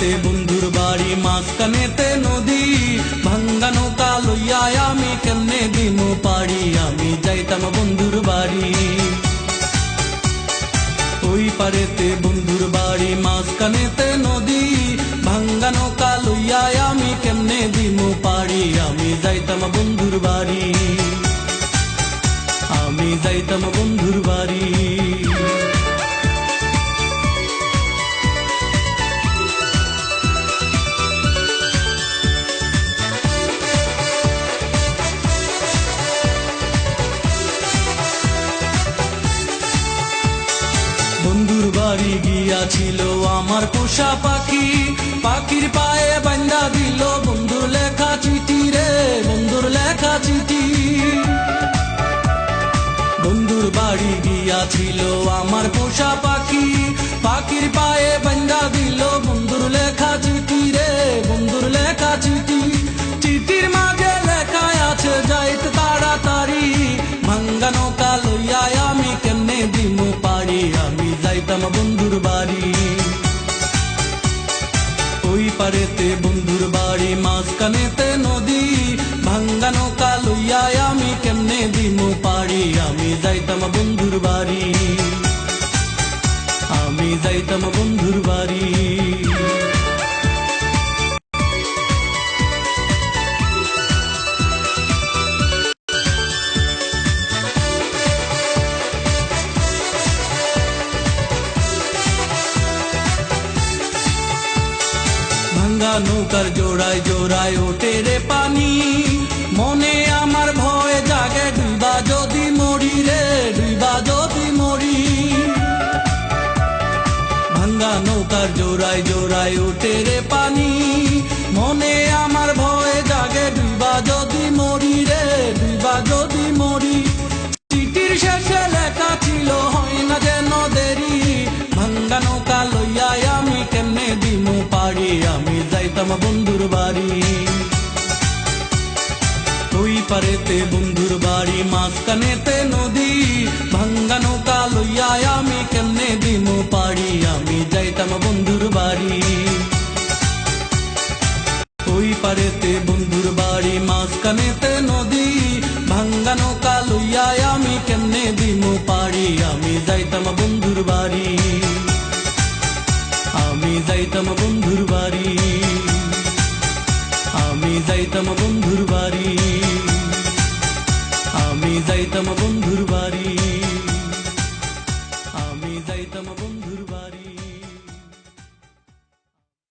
পারেতে বন্ধুর বাড়ি মাঝখানেতে নদী ভাঙ্গা নৌকা লইয়া আমি কেমনে দিমু পাড়ি আমি যাইতাম বন্ধুর বাড়ি ওই পারেতে বন্ধুর বাড়ি মাঝখানেতে নদী ভাঙ্গা নৌকা লইয়া আমি কেমনে দিমু পাড়ি আমি যাইতাম বন্ধুর বাড়ি আমি যাইতাম বন্ধুর বাড়ি বন্ধুর বাড়ি গিয়াছিল আমার পোষা পাখি পাখির পায়ে বান্ধা দিল বন্ধুর লেখা চিঠি রে বন্ধুর লেখা চিঠি বন্ধুর বাড়ি গিয়াছিল আমার পোষা পাখি পাখির পায়ে বান্ধা দিল বন্ধুর লেখা চিঠি রে বন্ধুর লেখা চিঠি চিঠির মাঝে লেখা আছে যাইতে তাড়াতাড়ি ভাঙ্গা নৌকা লইয়া আমি কেমনে দিমু পাড়ি আমি যাইতাম বন্ধুর বাড়ি ওই পারেতে বন্ধুর বাড়ি মাঝখানেতে নদী ভাঙ্গা নৌকা লইয়া আমি কেমনে দিমু পাড়ি আমি যাইতাম বন্ধুর বাড়ি আমি যাইতাম বন্ধুর বাড়ি ভাঙ্গা নৌকার জোড়ায় জোড়ায় ওঠে রে পানি মনে আমার ভয় জাগে ডুবা যদি মরি রে ডুবা যদি মরি ভাঙ্গা নৌকার জোড়ায় জোড়ায় ওঠে রে পানি মনে আমার ভয় জাগে ডুবা যদি মরি রে ডুবা যদি মরি চিঠির শেষে লেখা ছিল হয় না যেন দেরি ভাঙ্গা নৌকা লইয়া আমি কেমনে দিমু পাড়ি আমি যাইতাম বন্ধুর বাড়ি ওই পারেতে বন্ধুর বাড়ি মাঝখানেতে নদী ভাঙ্গা নৌকা লইয়া আমি কেমনে দিমু পাড়ি আমি যাইতাম বন্ধুর বাড়ি ওই পারেতে বন্ধুর বাড়ি মাঝখানেতে নদী ভাঙ্গা নৌকা লইয়া আমি কেমনে দিমু পাড়ি আমি যাইতাম বন্ধুর বাড়ি আমি যাইতাম বন্ধুর বাড়ি আমি যাইতাম